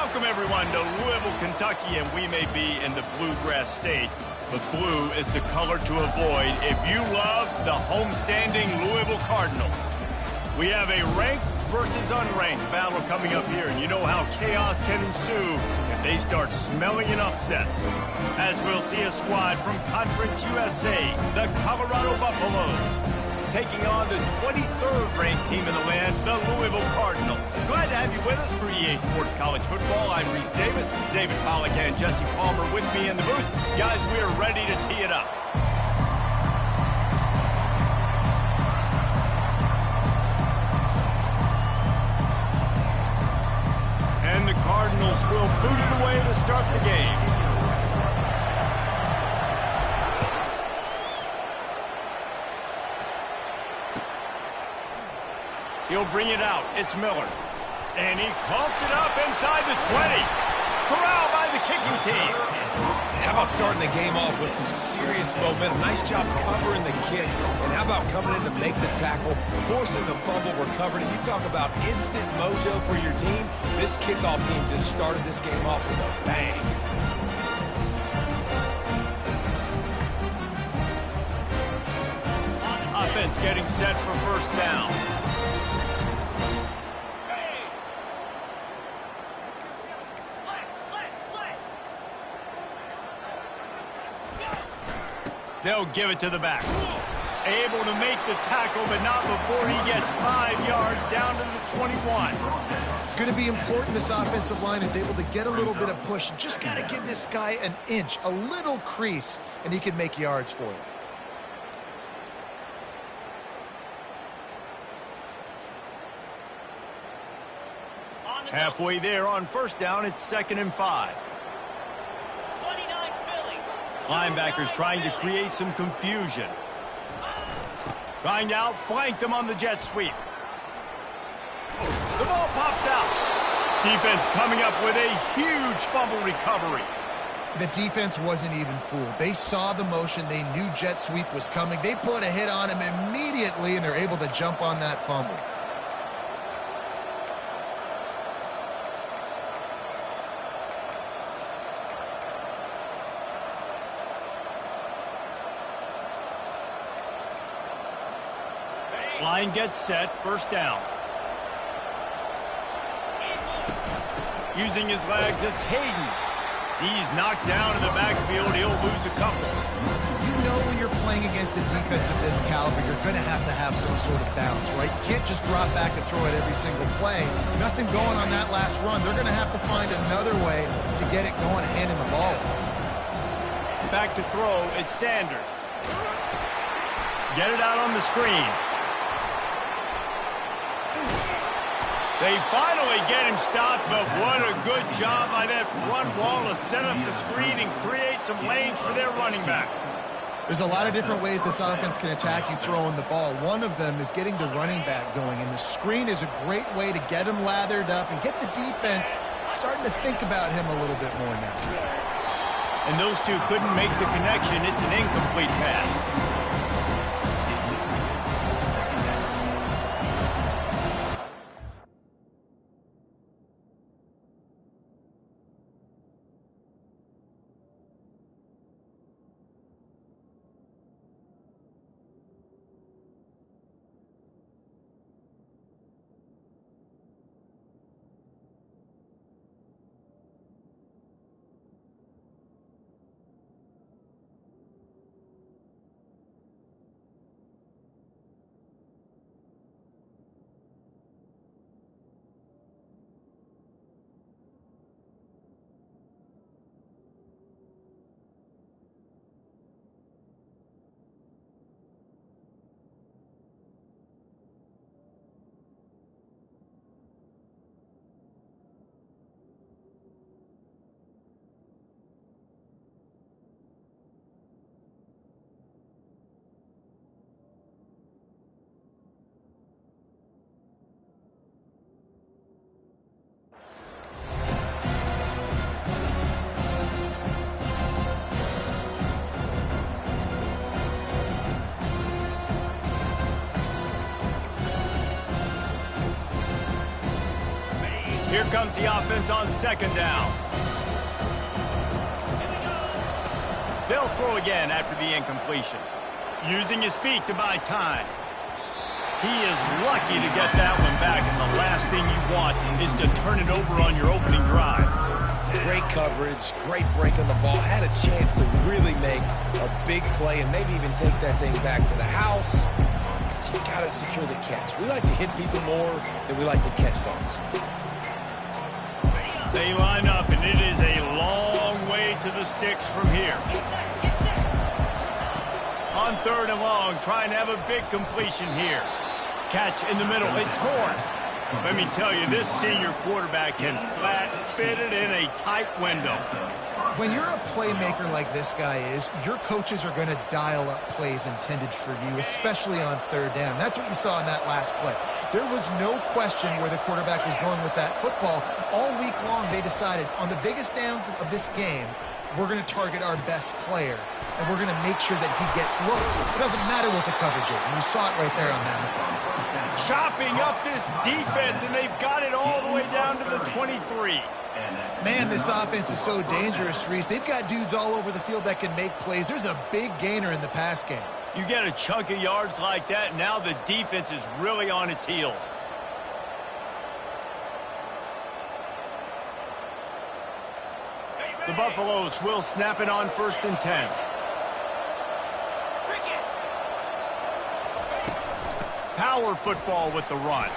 Welcome, everyone, to Louisville, Kentucky, and we may be in the Bluegrass State, but blue is the color to avoid if you love the homestanding Louisville Cardinals. We have a ranked versus unranked battle coming up here, and you know how chaos can ensue if they start smelling an upset. As we'll see a squad from Conference USA, the Colorado Buffaloes, taking on the 23rd ranked team in the land, the Louisville Cardinals. Glad to have you with us for EA Sports College Football. I'm Reese Davis, David Pollack, and Jesse Palmer with me in the booth. Guys, we are ready to tee it up. And the Cardinals will boot it away to start the game. He'll bring it out. It's Miller. And he coughs it up inside the 20. Corral by the kicking team. How about starting the game off with some serious momentum? Nice job covering the kick. And how about coming in to make the tackle, forcing the fumble recovered? And you talk about instant mojo for your team. This kickoff team just started this game off with a bang. Offense getting set for first down. They'll give it to the back. Able to make the tackle, but not before he gets 5 yards down to the 21. It's going to be important this offensive line is able to get a little bit of push. Just got to give this guy an inch, a little crease, and he can make yards for you. Halfway there on first down, it's 2nd and 5. Linebackers trying to create some confusion. Trying to outflank them on the jet sweep. The ball pops out. Defense coming up with a huge fumble recovery. The defense wasn't even fooled. They saw the motion. They knew jet sweep was coming. They put a hit on him immediately, and they're able to jump on that fumble. Line gets set, first down. Using his legs, it's Hayden. He's knocked down in the backfield. He'll lose a couple. You know when you're playing against a defense of this caliber, you're going to have some sort of balance, right? You can't just drop back and throw it every single play. Nothing going on that last run. They're going to have to find another way to get it going, handing the ball. Back to throw, it's Sanders. Get it out on the screen. They finally get him stopped, but what a good job by that front wall to set up the screen and create some lanes for their running back. There's a lot of different ways this offense can attack you throwing the ball. One of them is getting the running back going, and the screen is a great way to get him lathered up and get the defense starting to think about him a little bit more now. And those two couldn't make the connection. It's an incomplete pass. Here comes the offense on second down. They'll throw again after the incompletion. Using his feet to buy time. He is lucky to get that one back, and the last thing you want is to turn it over on your opening drive. Great coverage, great break on the ball. Had a chance to really make a big play and maybe even take that thing back to the house. So you got to secure the catch. We like to hit people more than we like to catch balls. They line up, and it is a long way to the sticks from here. On third and long, trying to have a big completion here. Catch in the middle. It's scored. Let me tell you, this senior quarterback can flat fit it in a tight window. When you're a playmaker like this guy is, your coaches are going to dial up plays intended for you, especially on third down. That's what you saw in that last play. There was no question where the quarterback was going with that football. All week long, they decided on the biggest downs of this game, we're going to target our best player, and we're going to make sure that he gets looks. It doesn't matter what the coverage is, and you saw it right there on that. Chopping up this defense, and they've got it all the way down to the 23. Man, this offense is so dangerous, Reese. They've got dudes all over the field that can make plays. There's a big gainer in the pass game. You get a chunk of yards like that, now the defense is really on its heels. The Buffaloes will snap it on 1st and 10. Power football with the run.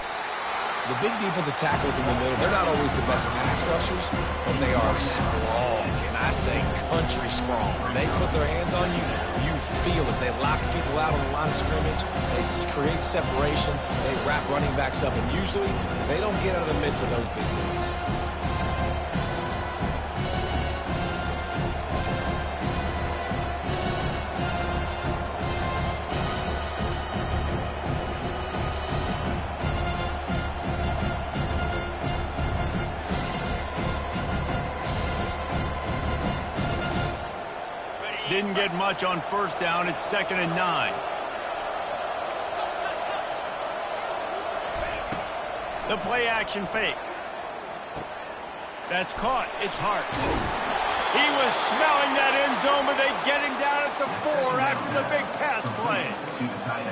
The big defensive tackles in the middle, they're not always the best pass rushers, but they are strong, and I say country strong. When they put their hands on you, you feel it. They lock people out on the line of scrimmage. They create separation. They wrap running backs up, and usually they don't get out of the midst of those big plays. Didn't get much on 1st down. It's 2nd and 9. The play action fake. That's caught. It's Hart. He was smelling that end zone, but they get him down at the 4 after the big pass play.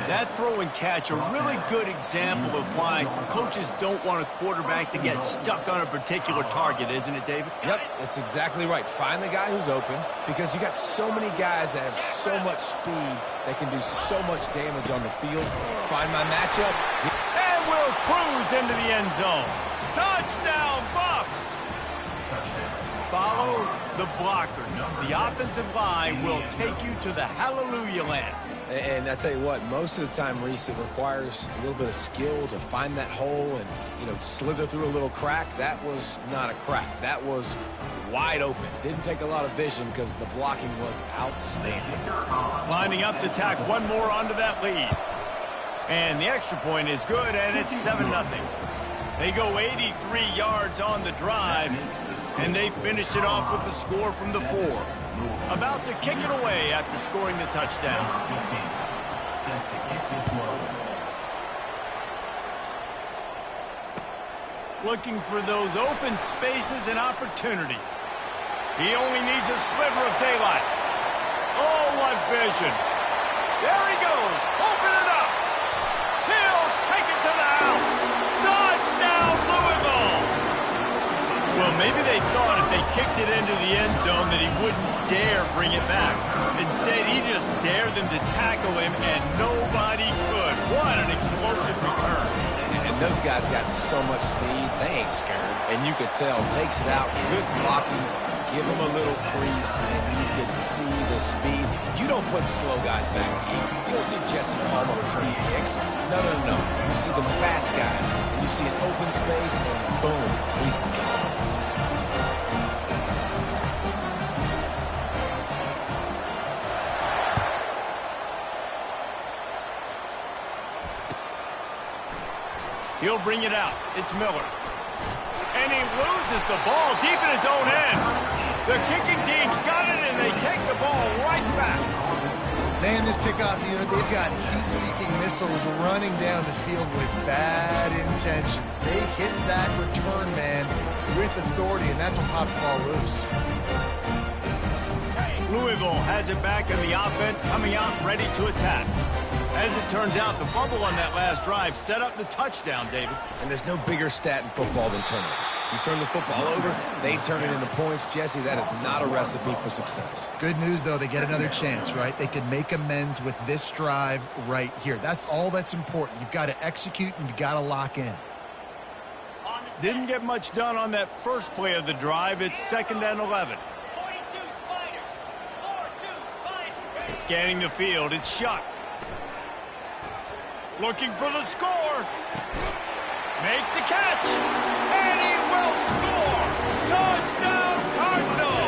That throw and catch, a really good example of why coaches don't want a quarterback to get stuck on a particular target, isn't it, David? Yep, that's exactly right. Find the guy who's open, because you got so many guys that have so much speed that can do so much damage on the field. Find my matchup. And we'll cruise into the end zone. Touchdown, Buffs! Follow the blockers. The offensive line will take you to the hallelujah land. And I tell you what, most of the time, Reese, it requires a little bit of skill to find that hole and, slither through a little crack. That was not a crack. That was wide open. Didn't take a lot of vision because the blocking was outstanding. Lining up to tack one more onto that lead. And the extra point is good, and it's 7-0. They go 83 yards on the drive, and they finish it off with the score from the 4. About to kick it away after scoring the touchdown. Looking for those open spaces and opportunity. He only needs a sliver of daylight. Oh, what vision. There he goes. Open it up. He'll take it to the house. Touchdown, Louisville. Well, maybe they thought if they kicked it into the end zone that he wouldn't dare bring it back. Instead, he just dared them to tackle him, and nobody could. What an explosive return. And those guys got so much speed, they ain't scared. And you could tell, takes it out, good blocking, give him a little crease, and you could see the speed. You don't put slow guys back deep. You don't see Jesse Palmer returning kicks. No. You see the fast guys, and you see an open space, and boom, he's gone. He'll bring it out. It's Miller. And he loses the ball deep in his own end. The kicking team's got it, and they take the ball right back. Man, this kickoff unit, they've got heat-seeking missiles running down the field with bad intentions. They hit that return man with authority, and that's what popped the ball loose. Louisville has it back in the offense, coming out ready to attack. As it turns out, the fumble on that last drive set up the touchdown, David. And there's no bigger stat in football than turnovers. You turn the football over, they turn it into points. Jesse, that is not a recipe for success. Good news, though, they get another chance, right? They can make amends with this drive right here. That's all that's important. You've got to execute and you've got to lock in. Didn't get much done on that first play of the drive. It's 2nd and 11. Scanning the field, it's Shuck. Looking for the score. Makes the catch. And he will score. Touchdown, Cardinal.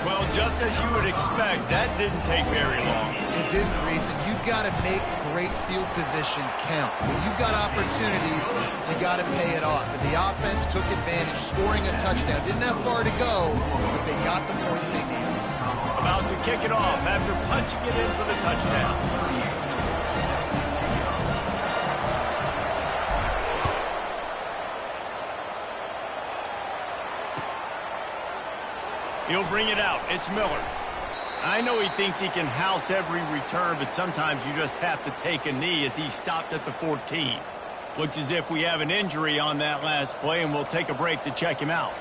Well, just as you would expect, that didn't take very long. It didn't, Reese, and you've got to make great field position count. When you've got opportunities, you got to pay it off. And the offense took advantage, scoring a touchdown. Didn't have far to go, but they got the points they needed. About to kick it off after punching it in for the touchdown. He'll bring it out. It's Miller. I know he thinks he can house every return, but sometimes you just have to take a knee as he stopped at the 14. Looks as if we have an injury on that last play, and we'll take a break to check him out.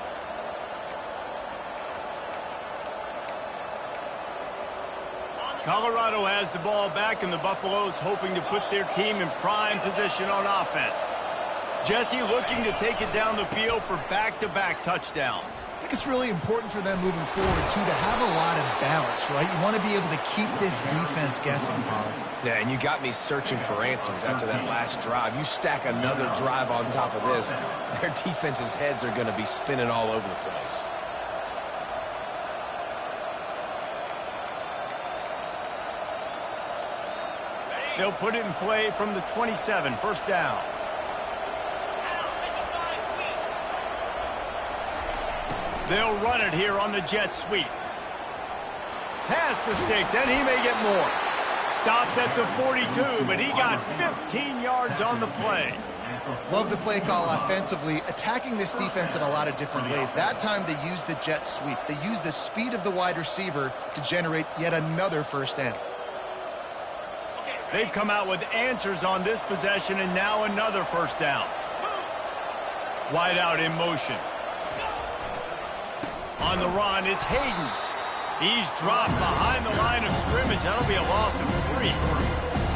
Colorado has the ball back, and the Buffaloes hoping to put their team in prime position on offense. Jesse looking to take it down the field for back-to-back touchdowns. I think it's really important for them moving forward, too, to have a lot of balance, right? You want to be able to keep this defense guessing, Pollard. Yeah, and you got me searching for answers after that last drive. You stack another drive on top of this, their defense's heads are going to be spinning all over the place. They'll put it in play from the 27, 1st down. They'll run it here on the jet sweep. Past the sticks, and he may get more. Stopped at the 42, but he got 15 yards on the play. Love the play call offensively, attacking this defense in a lot of different ways. That time they used the jet sweep. They used the speed of the wide receiver to generate yet another 1st down. They've come out with answers on this possession, and now another 1st down. Wide out in motion. On the run, it's Hayden. He's dropped behind the line of scrimmage. That'll be a loss of 3.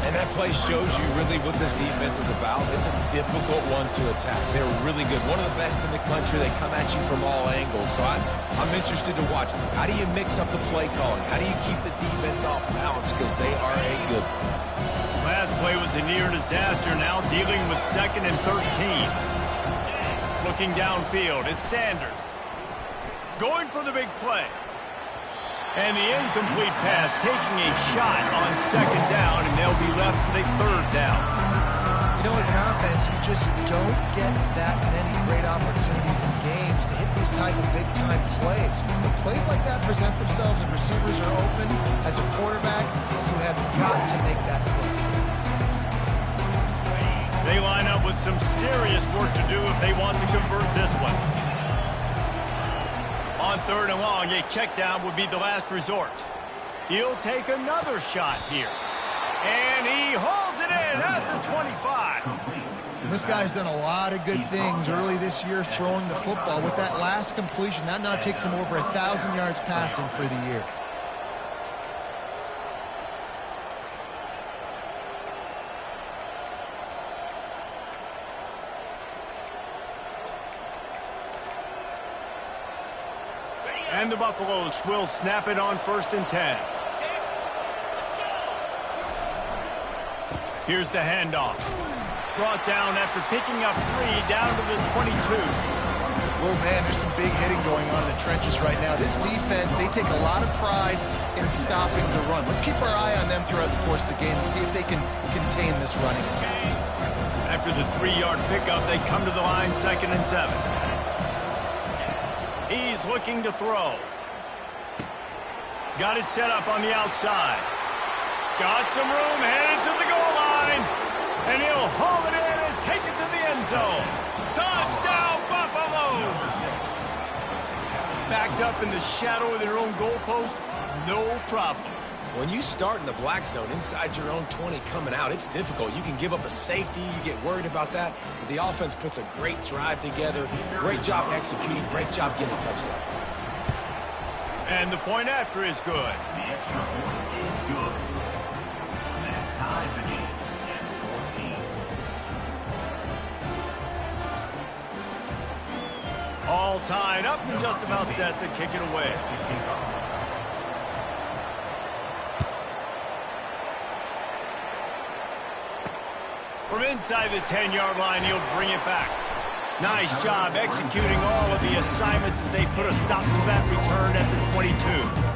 And that play shows you really what this defense is about. It's a difficult one to attack. They're really good. One of the best in the country. They come at you from all angles. So I'm interested to watch. How do you mix up the play calling? How do you keep the defense off balance? Because they are a good one. Last play was a near disaster. Now dealing with 2nd and 13. Looking downfield, it's Sanders. Going for the big play. And the incomplete pass taking a shot on 2nd down, and they'll be left with a 3rd down. You know, as an offense, you just don't get that many great opportunities in games to hit these type of big-time plays. When plays like that present themselves and receivers are open, as a quarterback, you have got to make that play. They line up with some serious work to do if they want to convert this one. On 3rd and long, a check down would be the last resort. He'll take another shot here. And he hauls it in at the 25. This guy's done a lot of good things early this year throwing the football. With that last completion, that now takes him over 1,000 yards passing for the year. And the Buffaloes will snap it on 1st and 10. Here's the handoff. Brought down after picking up 3 down to the 22. Oh, man, there's some big hitting going on in the trenches right now. This defense, they take a lot of pride in stopping the run. Let's keep our eye on them throughout the course of the game and see if they can contain this running attack. After the 3-yard pickup, they come to the line 2nd and 7. He's looking to throw. Got it set up on the outside. Got some room, headed to the goal line. And he'll haul it in and take it to the end zone. Touchdown, Buffalo! Backed up in the shadow of their own goalpost, no problem. When you start in the black zone inside your own 20 coming out, it's difficult. You can give up a safety. You get worried about that. But the offense puts a great drive together. Great job executing. Great job getting a touchdown. And the point after is good. The extra point is good. That ties the game at 14. All tied up and just about set to kick it away. From inside the 10-yard line, he'll bring it back. Nice job executing all of the assignments as they put a stop to that return at the 22.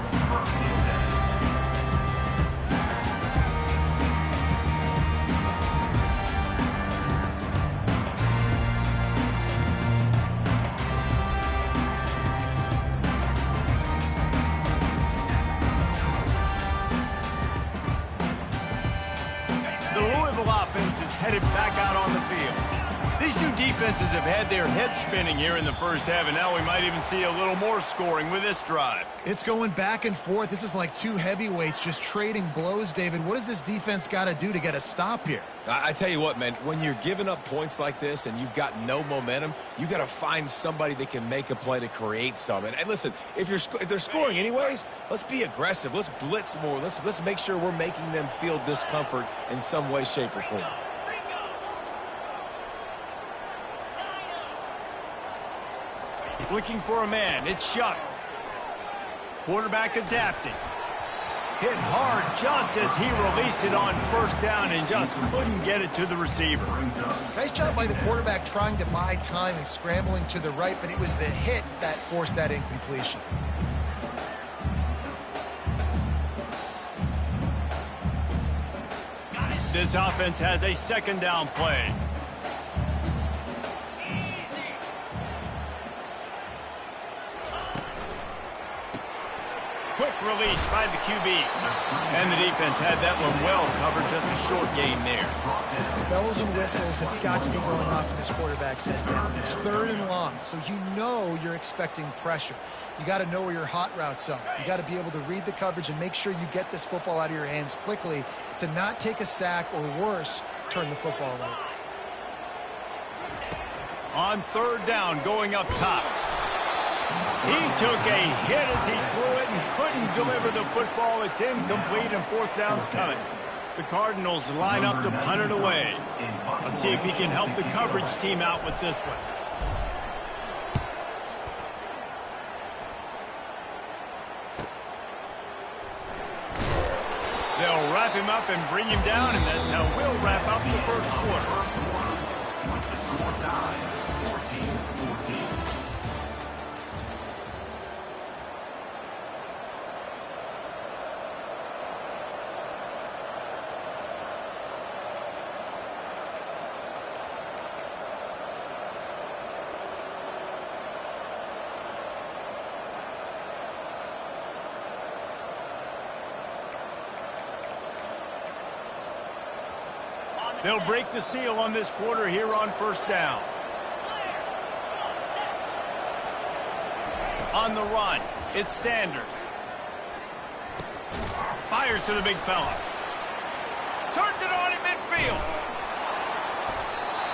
Headed back out on the field. These two defenses have had their heads spinning here in the first half, and now we might even see a little more scoring with this drive. It's going back and forth. This is like two heavyweights just trading blows, David. What does this defense got to do to get a stop here? I tell you what, man, when you're giving up points like this and you've got no momentum, you got to find somebody that can make a play to create some. And listen, if they're scoring anyways, let's be aggressive. Let's blitz more. Let's make sure we're making them feel discomfort in some way, shape, or form. Looking for a man. It's Shuck. Quarterback adapting. Hit hard just as he released it on first down and just couldn't get it to the receiver. Nice job by the quarterback trying to buy time and scrambling to the right, but it was the hit that forced that incompletion. This offense has a second down play. Quick release by the QB. And the defense had that one well covered, just a short gain there. Bells and whistles have got to be going off in this quarterback's head down. It's 3rd and long, so you know you're expecting pressure. You got to know where your hot routes are. You got to be able to read the coverage and make sure you get this football out of your hands quickly to not take a sack or worse, turn the football over. On 3rd down, going up top. He took a hit as he threw it and couldn't deliver the football. It's incomplete and 4th down's coming. The Cardinals line up to punt it away. Let's see if he can help the coverage team out with this one. They'll wrap him up and bring him down, and that's how we'll wrap up the first quarter. They'll break the seal on this quarter here on 1st down. On the run, it's Sanders. Fires to the big fella. Turns it on in midfield.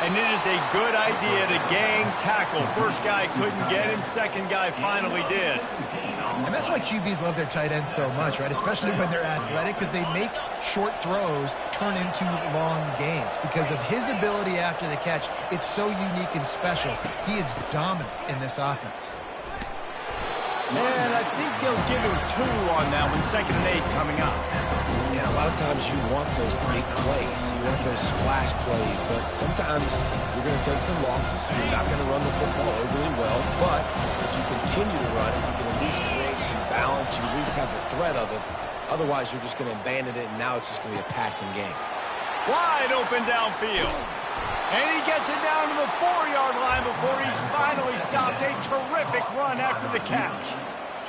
And it is a good idea to gang tackle. First guy couldn't get him, second guy finally did. And that's why QBs love their tight ends so much, right? Especially when they're athletic, because they make short throws turn into long gains. Because of his ability after the catch, it's so unique and special. He is dominant in this offense. And I think they'll give him 2 on that one, 2nd and 8 coming up. Yeah, a lot of times you want those big plays. You want those splash plays, but sometimes you're going to take some losses. You're not going to run the football overly well, but if you continue to run it, you can at least create some balance. You at least have the threat of it. Otherwise, you're just going to abandon it, and now it's just going to be a passing game. Wide open downfield. And he gets it down to the 4-yard line before he's finally stopped. A terrific run after the catch.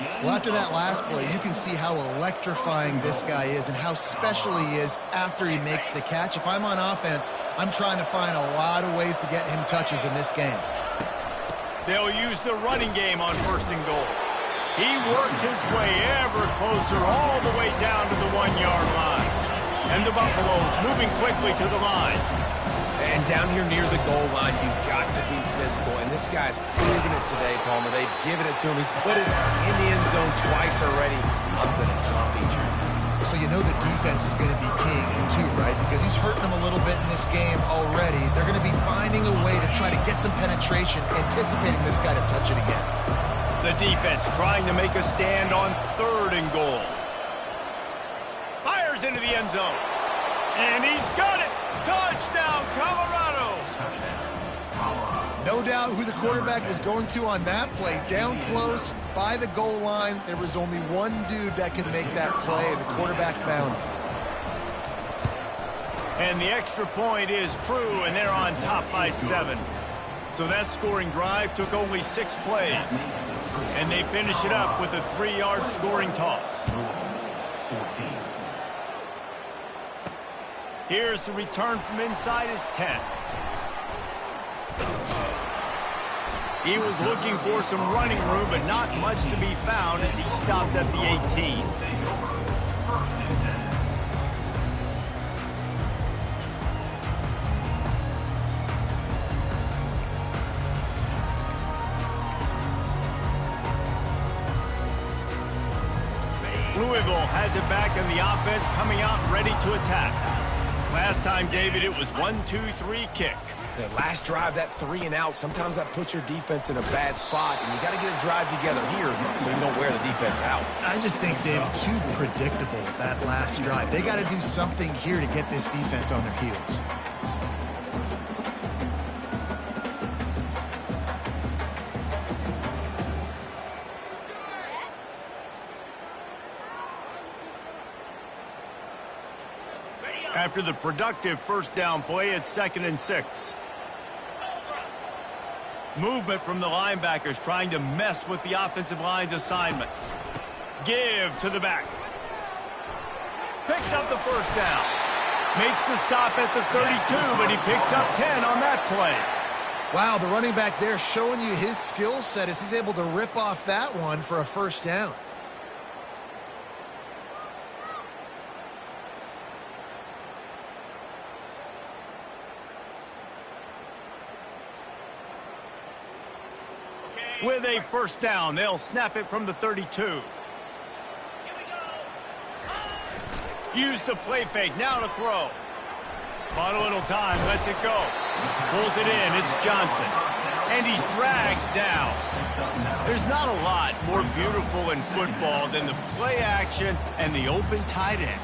Well, after that last play, you can see how electrifying this guy is and how special he is after he makes the catch. If I'm on offense, I'm trying to find a lot of ways to get him touches in this game. They'll use the running game on 1st and goal. He works his way ever closer all the way down to the 1-yard line. And the Buffaloes moving quickly to the line. And down here near the goal line, you've got to be physical. And this guy's proven it today, Palmer. They've given it to him. He's put it in the end zone twice already. I'm going to come feature him. So you know the defense is going to be king too, right? Because he's hurting them a little bit in this game already. They're going to be finding a way to try to get some penetration, anticipating this guy to touch it again. The defense trying to make a stand on 3rd and goal. Fires into the end zone. And he's got it. Touchdown, Colorado. No doubt who the quarterback was going to on that play. Down close by the goal line. There was only one dude that could make that play, and the quarterback found him. And the extra point is true, and they're on top by 7. So that scoring drive took only 6 plays. And they finish it up with a 3-yard scoring toss. Here's the return from inside his 10. He was looking for some running room, but not much to be found as he stopped at the 18. Louisville has it back, and the offense coming out ready to attack. Last time, David, it was 1-2-3 kick. The last drive, that 3 and out, sometimes that puts your defense in a bad spot, and you got to get a drive together here so you don't wear the defense out. I just think, Dave, too predictable, that last drive. They got to do something here to get this defense on their heels. After the productive 1st down play, it's 2nd and 6. Movement from the linebackers trying to mess with the offensive line's assignments. Give to the back. Picks up the 1st down. Makes the stop at the 32, but he picks up 10 on that play. Wow, the running back there showing you his skill set as he's able to rip off that one for a 1st down. With a 1st down, they'll snap it from the 32. Use the play fake, now to throw. Bought a little time, lets it go. Pulls it in, it's Johnson. And he's dragged down. There's not a lot more beautiful in football than the play action and the open tight end.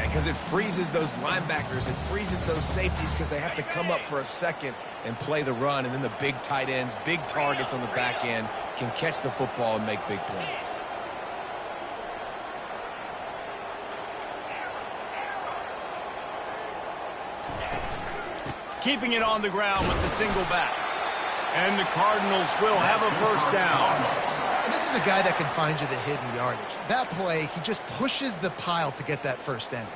Because it freezes those linebackers. It freezes those safeties because they have to come up for a second and play the run. And then the big tight ends, big targets on the back end can catch the football and make big plays. Keeping it on the ground with the single back. And the Cardinals will have a 1st down. And this is a guy that can find you the hidden yardage. That play, he just pushes the pile to get that 1st down.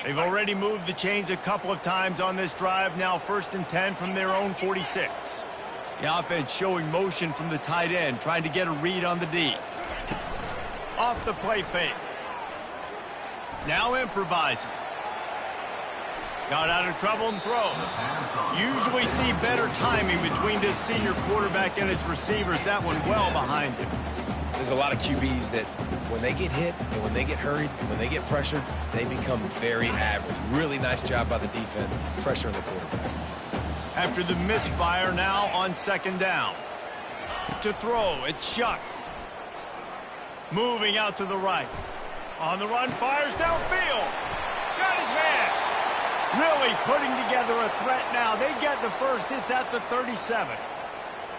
They've already moved the chains a couple of times on this drive. Now 1st and 10 from their own 46. The offense showing motion from the tight end, trying to get a read on the D. Off the play fake. Now improvising. Got out of trouble and throws. Usually see better timing between this senior quarterback and his receivers. That one well behind him. There's a lot of QBs that when they get hit and when they get hurried and when they get pressured, they become very average. Really nice job by the defense, pressuring the quarterback. After the misfire, now on 2nd down. To throw, it's Shuck. Moving out to the right. On the run, fires downfield. Got his man. Really putting together a threat now. They get the 1st. It's at the 37.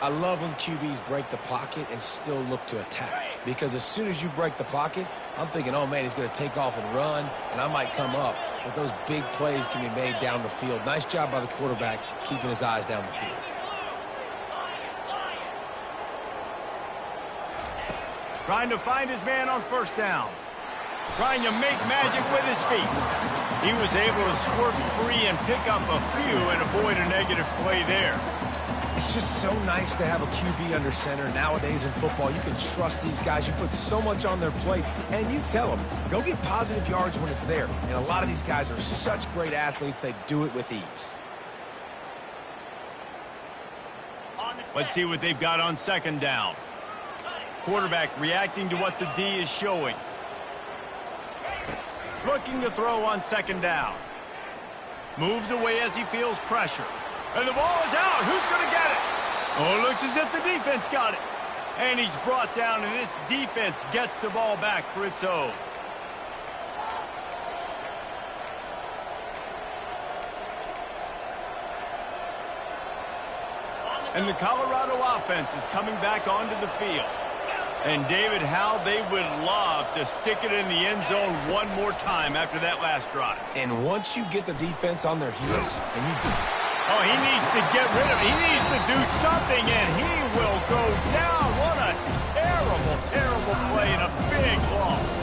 I love when QBs break the pocket and still look to attack. Because as soon as you break the pocket, I'm thinking, oh, man, he's going to take off and run, and I might come up. But those big plays can be made down the field. Nice job by the quarterback keeping his eyes down the field. Trying to find his man on first down. Trying to make magic with his feet. He was able to squirt free and pick up a few and avoid a negative play there. It's just so nice to have a QB under center. Nowadays in football, you can trust these guys. You put so much on their plate, and you tell them, go get positive yards when it's there. And a lot of these guys are such great athletes, they do it with ease. Let's see what they've got on second down. Quarterback reacting to what the D is showing. Looking to throw on second down. Moves away as he feels pressure. And the ball is out. Who's going to get it? Oh, it looks as if the defense got it. And he's brought down, and this defense gets the ball back for its own. And the Colorado offense is coming back onto the field. And David, how they would love to stick it in the end zone one more time after that last drive. And once you get the defense on their heels, and you do. Oh, he needs to get rid of it. He needs to do something, and he will go down. What a terrible, terrible play and a big loss.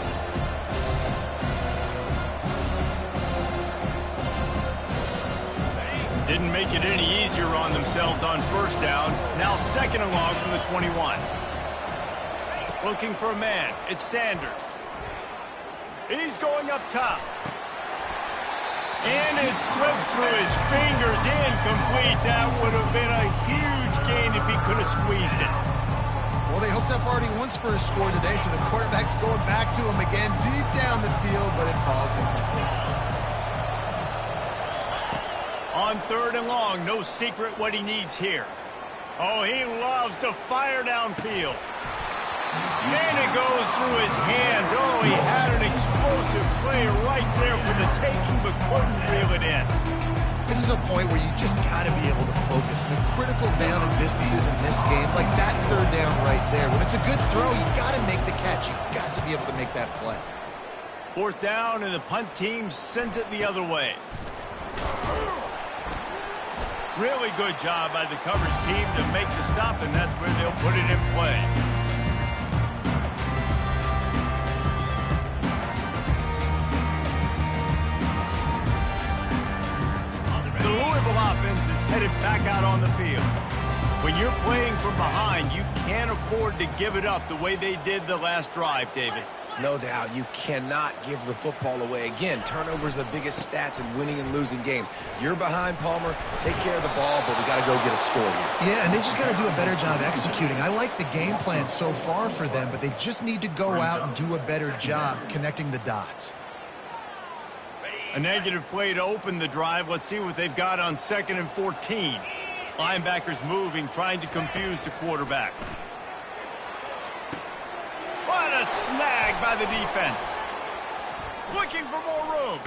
Didn't make it any easier on themselves on first down. Now second and long from the 21. Looking for a man. It's Sanders. He's going up top. And it slips through his fingers, incomplete. That would have been a huge gain if he could have squeezed it. Well, they hooked up already once for a score today, so the quarterback's going back to him again deep down the field, but it falls incomplete. On third and long, no secret what he needs here. Oh, he loves to fire downfield. And it goes through his hands. Oh, he had an explosive play right there for the taking, but couldn't reel it in. This is a point where you just got to be able to focus. The critical down and distances in this game, like that third down right there. When it's a good throw, you got to make the catch. You've got to be able to make that play. Fourth down, and the punt team sends it the other way. Really good job by the coverage team to make the stop, and that's where they'll put it in play. The Louisville offense is headed back out on the field. When you're playing from behind, you can't afford to give it up the way they did the last drive, David. No doubt, you cannot give the football away. Again, turnovers are the biggest stats in winning and losing games. You're behind, Palmer. Take care of the ball, but we got to go get a score here. Yeah, and they just got to do a better job executing. I like the game plan so far for them, but they just need to go out and do a better job connecting the dots. A negative play to open the drive. Let's see what they've got on 2nd and 14. Linebackers moving, trying to confuse the quarterback. What a snag by the defense. Looking for more room.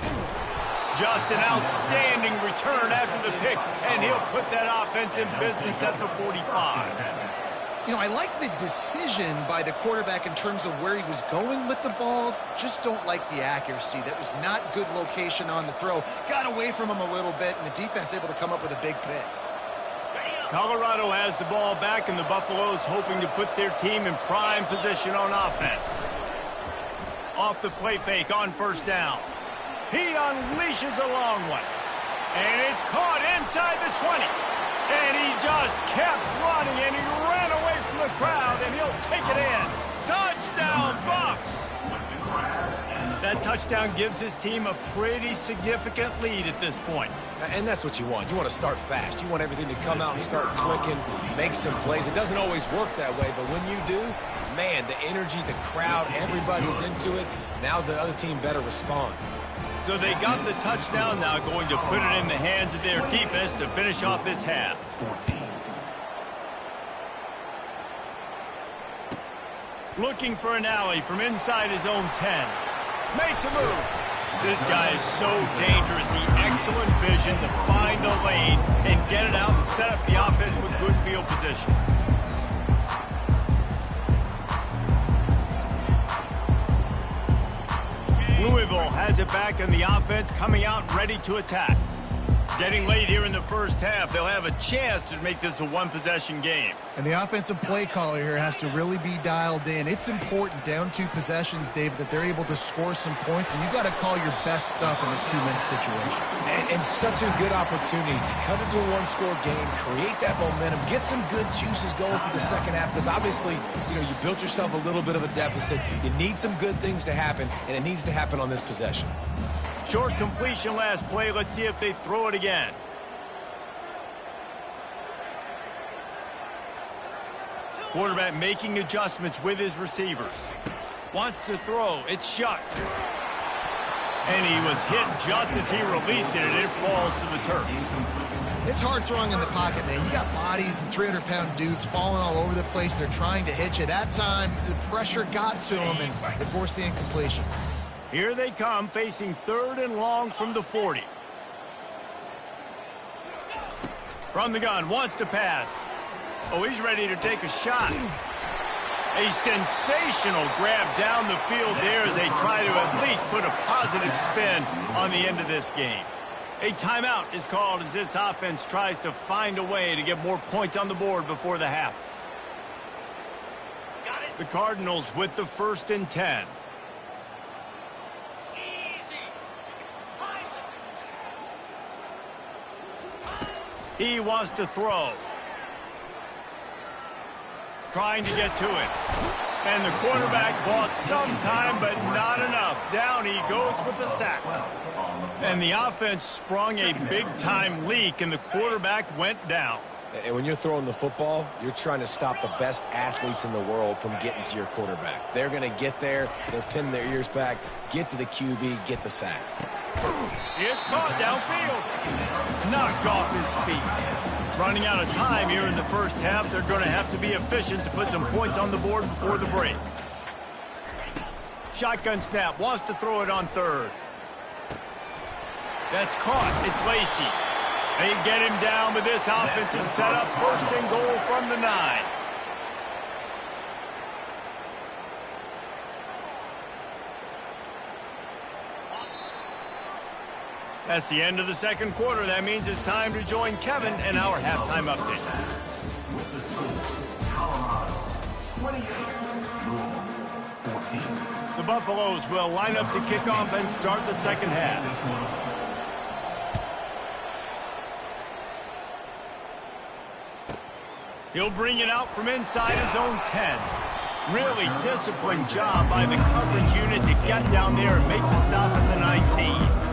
Just an outstanding return after the pick, and he'll put that offense in business at the 45. You know, I like the decision by the quarterback in terms of where he was going with the ball. Just don't like the accuracy. That was not good location on the throw. Got away from him a little bit, and the defense able to come up with a big pick. Colorado has the ball back, and the Buffaloes hoping to put their team in prime position on offense. Off the play fake on first down. He unleashes a long one. And it's caught inside the 20. And he just kept running, and he ran away from the crowd, and he'll take it in. Touchdown, Buffs! That touchdown gives his team a pretty significant lead at this point. And that's what you want. You want to start fast. You want everything to come out and start clicking, make some plays. It doesn't always work that way, but when you do, man, the energy, the crowd, everybody's into it. Now the other team better respond. So they got the touchdown, now going to put it in the hands of their defense to finish off this half. Looking for an alley from inside his own 10. Makes a move. This guy is so dangerous. The excellent vision to find a lane and get it out and set up the offense with good field position. Louisville has it back, and the offense coming out ready to attack. Getting late here in the first half, they'll have a chance to make this a one-possession game. And the offensive play caller here has to really be dialed in. It's important, down 2 possessions, Dave, that they're able to score some points, and you got to call your best stuff in this 2-minute situation. And such a good opportunity to cut into a one-score game, create that momentum, get some good juices going for the second half, because obviously, you built yourself a little bit of a deficit. You need some good things to happen, and it needs to happen on this possession. Short completion last play. Let's see if they throw it again. Quarterback making adjustments with his receivers. Wants to throw. It's shut. And he was hit just as he released it, and it falls to the turf. It's hard throwing in the pocket, man. You got bodies and 300-pound dudes falling all over the place. They're trying to hit you. That time, the pressure got to him, and it forced the incompletion. Here they come, facing 3rd and long from the 40. From the gun, wants to pass. Oh, he's ready to take a shot. A sensational grab down the field there as they try to at least put a positive spin on the end of this game. A timeout is called as this offense tries to find a way to get more points on the board before the half. The Cardinals with the 1st and 10. He wants to throw. Trying to get to it. And the quarterback bought some time, but not enough. Down he goes with the sack. And the offense sprung a big-time leak, and the quarterback went down. And when you're throwing the football, you're trying to stop the best athletes in the world from getting to your quarterback. They're going to get there. They're pinning their ears back, get to the QB, get the sack. It's caught downfield. Knocked off his feet. Running out of time here in the first half. They're going to have to be efficient to put some points on the board before the break. Shotgun snap. Wants to throw it on 3rd. That's caught. It's Lacy. They get him down, but this offense is set up 1st and goal from the 9. That's the end of the second quarter. That means it's time to join Kevin in our halftime update. With the score, Colorado 28, Louisville 14. The Buffaloes will line up to kick off and start the second half. He'll bring it out from inside his own 10. Really disciplined job by the coverage unit to get down there and make the stop at the 19.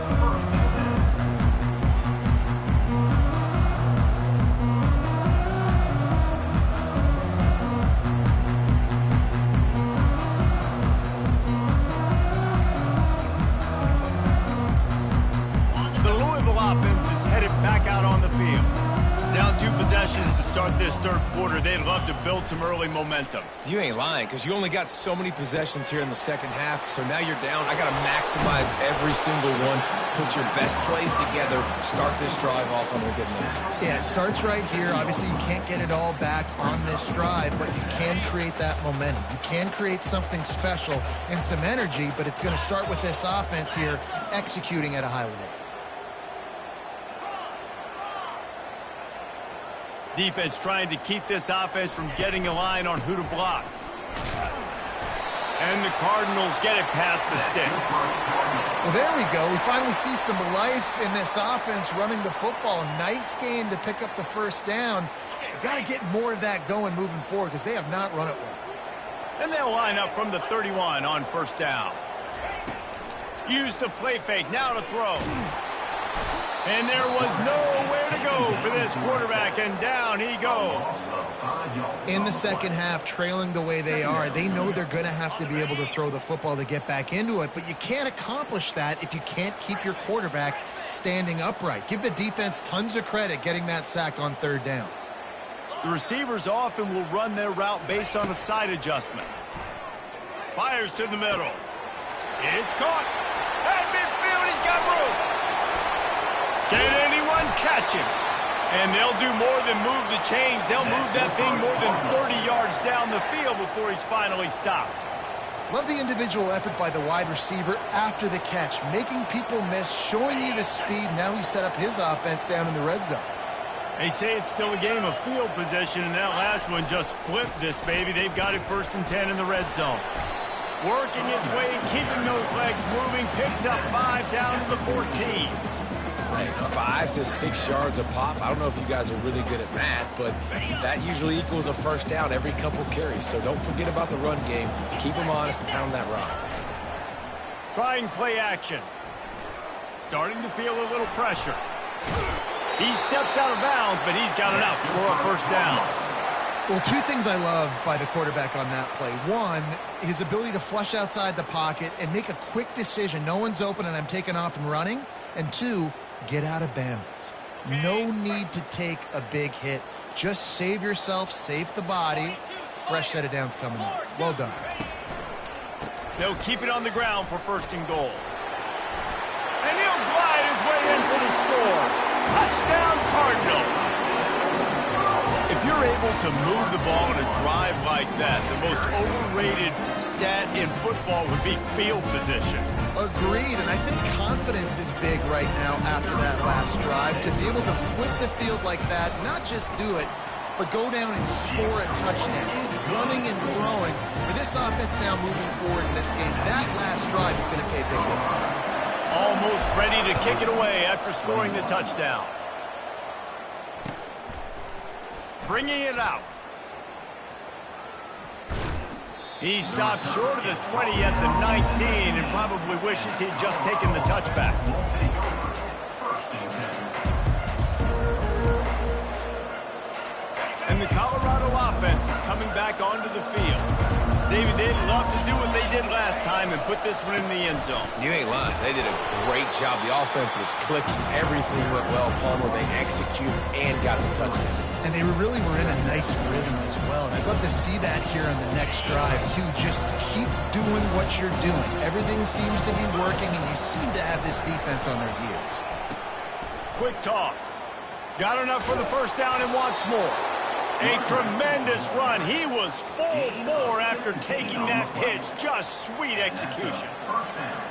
To start this third quarter, they'd love to build some early momentum. You ain't lying, because you only got so many possessions here in the second half, so now you're down. I got to maximize every single one, put your best plays together, start this drive off on a good note. Yeah, it starts right here. Obviously, you can't get it all back on this drive, but you can create that momentum. You can create something special and some energy, but it's going to start with this offense here executing at a high level. Defense trying to keep this offense from getting a line on who to block. And the Cardinals get it past the sticks. Well, there we go. We finally see some life in this offense running the football. Nice game to pick up the first down. You've got to get more of that going moving forward because they have not run it well. And they'll line up from the 31 on first down. Use the play fake. Now to throw. And there was nowhere to go for this quarterback, and down he goes. In the second half, trailing the way they are, they know they're going to have to be able to throw the football to get back into it, but you can't accomplish that if you can't keep your quarterback standing upright. Give the defense tons of credit getting that sack on 3rd down. The receivers often will run their route based on a side adjustment. Fires to the middle. It's caught. At midfield, he's got room. Can anyone catch him? And they'll do more than move the chains. They'll move that thing more than 30 yards down the field before he's finally stopped. Love the individual effort by the wide receiver after the catch, making people miss, showing you the speed. Now he set up his offense down in the red zone. They say it's still a game of field position, and that last one just flipped this baby. They've got it 1st and 10 in the red zone. Working his way and keeping those legs moving, picks up 5 down to the 14. Hey, 5 to 6 yards a pop. I don't know if you guys are really good at math, but that usually equals a first down every couple carries. So don't forget about the run game. Keep them honest and pound that rock. Trying play action. Starting to feel a little pressure. He steps out of bounds, but he's got enough for a first down. Well, 2 things I love by the quarterback on that play. 1, his ability to flush outside the pocket and make a quick decision. No one's open and I'm taking off and running. And 2, get out of bounds. No need to take a big hit. Just save yourself, save the body. Fresh set of downs coming up. Well done. They'll keep it on the ground for 1st and goal. And he'll glide his way in for the score. Touchdown, Cardinals. If you're able to move the ball in a drive like that, the most overrated stat in football would be field position. Agreed, and I think confidence is big right now after that last drive. To be able to flip the field like that, not just do it, but go down and score a touchdown, running and throwing. For this offense now moving forward in this game, that last drive is going to pay big dividends. Almost ready to kick it away after scoring the touchdown. Bringing it out. He stopped short of the 20 at the 19 and probably wishes he'd just taken the touchback. And the Colorado offense is coming back onto the field. David, they'd love to do what they did last time and put this one in the end zone. You ain't lying. They did a great job. The offense was clicking. Everything went well, Palmer. They executed and got the touchdown. And they really were in a nice rhythm as well. And I'd love to see that here on the next drive, too. Just keep doing what you're doing. Everything seems to be working, and you seem to have this defense on their heels. Quick toss. Got enough for the first down and wants more. A tremendous run. He was full bore after taking that pitch. Just sweet execution.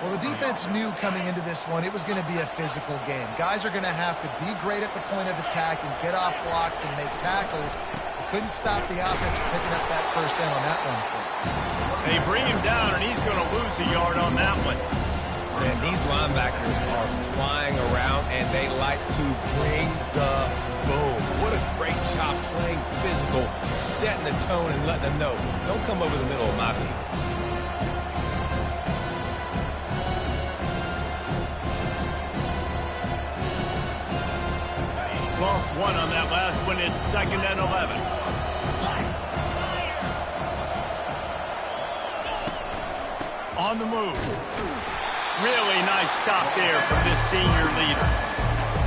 Well, the defense knew coming into this one it was going to be a physical game. Guys are going to have to be great at the point of attack and get off blocks and make tackles. They couldn't stop the offense from picking up that first down on that one play. They bring him down, and he's going to lose a yard on that one. Man, these linebackers are flying around, and they like to bring the boom. What a great job playing physical, setting the tone and letting them know, don't come over the middle of my field. Lost one on that last one. It's 2nd and 11. On the move. Really nice stop there from this senior leader.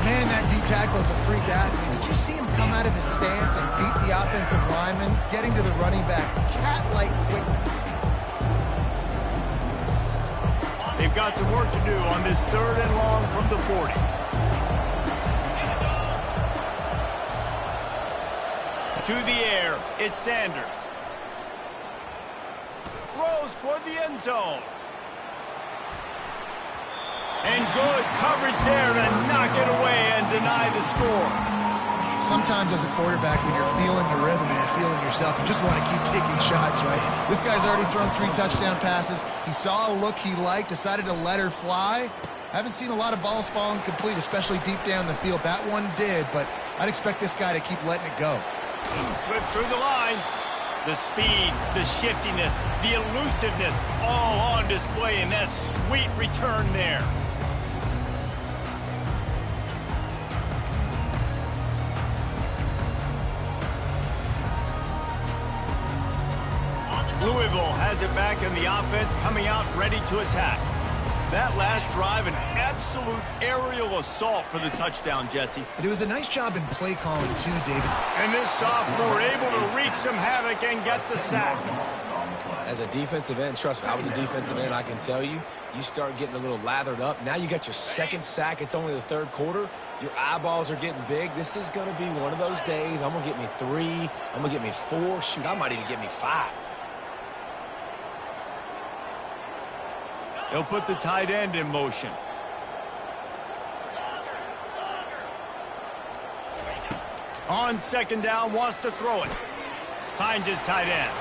Man, that D-tackle is a freak athlete. Did you see him come out of his stance and beat the offensive lineman, getting to the running back? Cat-like quickness. They've got some work to do on this 3rd and long from the 40. To the air, it's Sanders. Throws toward the end zone. And good coverage there to knock it away and deny the score. Sometimes as a quarterback, when you're feeling your rhythm and you're feeling yourself, you just want to keep taking shots, right? This guy's already thrown 3 touchdown passes. He saw a look he liked, decided to let her fly. Haven't seen a lot of balls falling complete, especially deep down the field. That one did, but I'd expect this guy to keep letting it go. Slips through the line. The speed, the shiftiness, the elusiveness, all on display in that sweet return there. Louisville has it back in the offense, coming out ready to attack. That last drive, an absolute aerial assault for the touchdown, Jesse. And it was a nice job in play calling too, David. And this sophomore able to wreak some havoc and get the sack. As a defensive end, trust me, I was a defensive end, I can tell you, you start getting a little lathered up. Now you got your 2nd sack. It's only the 3rd quarter. Your eyeballs are getting big. This is going to be one of those days. I'm going to get me 3. I'm going to get me 4. Shoot, I might even get me 5. They'll put the tight end in motion. On second down, wants to throw it. Finds his tight end.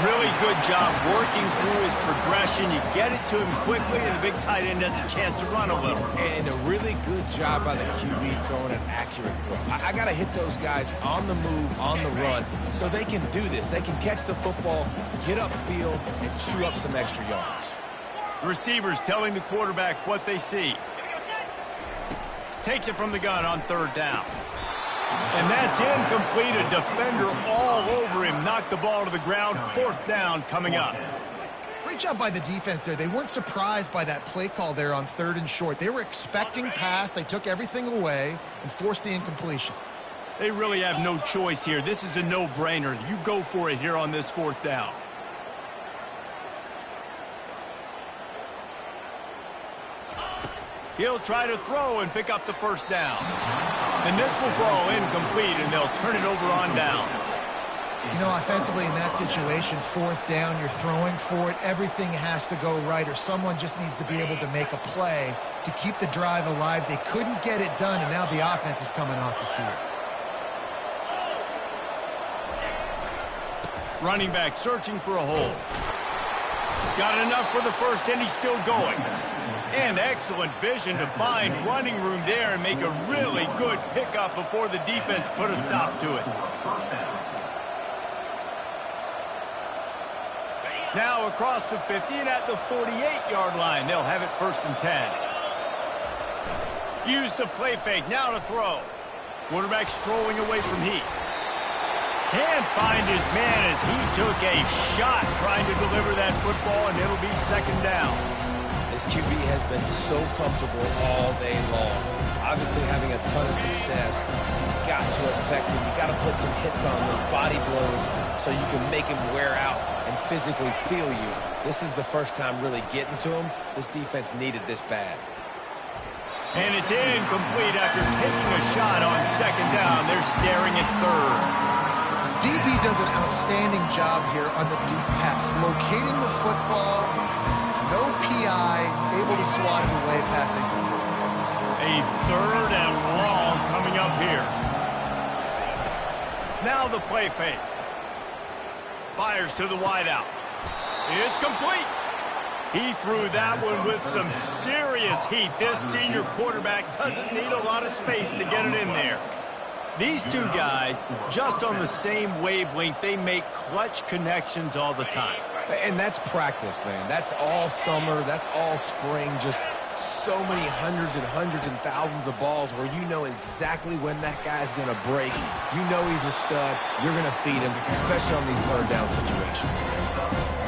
Really good job working through his progression. You get it to him quickly, and the big tight end has a chance to run a little. And a really good job by the QB throwing an accurate throw. I got to hit those guys on the move, on the run, so they can do this. They can catch the football, get upfield, and chew up some extra yards. The receiver's telling the quarterback what they see. Takes it from the gun on third down. And that's incomplete. A defender all over him. Knocked the ball to the ground. Fourth down coming up. Great job by the defense there. They weren't surprised by that play call there on third and short. They were expecting pass. They took everything away and forced the incompletion. They really have no choice here. This is a no-brainer. You go for it here on this fourth down. He'll try to throw and pick up the first down. And this will fall incomplete, and they'll turn it over on downs. You know, offensively in that situation, fourth down, you're throwing for it. Everything has to go right, or someone just needs to be able to make a play to keep the drive alive. They couldn't get it done, and now the offense is coming off the field. Running back searching for a hole. Got enough for the first, and he's still going. And excellent vision to find running room there and make a really good pickup before the defense put a stop to it. Now across the 50 and at the 48-yard line, they'll have it first and 10. Use the play fake, now to throw. Quarterback strolling away from Heat. Can't find his man as he took a shot trying to deliver that football, and it'll be second down. This QB has been so comfortable all day long. Obviously having a ton of success. You've got to affect him. You've got to put some hits on those body blows so you can make him wear out and physically feel you. This is the first time really getting to him. This defense needed this bad. And it's incomplete after taking a shot on second down. They're staring at third. DB does an outstanding job here on the deep pass, locating the football. No PI, able to swat it away, passing. A third and long coming up here. Now the play fake. Fires to the wideout. It's complete. He threw that one with some serious heat. This senior quarterback doesn't need a lot of space to get it in there. These two guys, just on the same wavelength, they make clutch connections all the time. And that's practice, man. That's all summer. That's all spring. Just so many hundreds and thousands of balls where you know exactly when that guy's going to break. You know he's a stud. You're going to feed him, especially on these third down situations.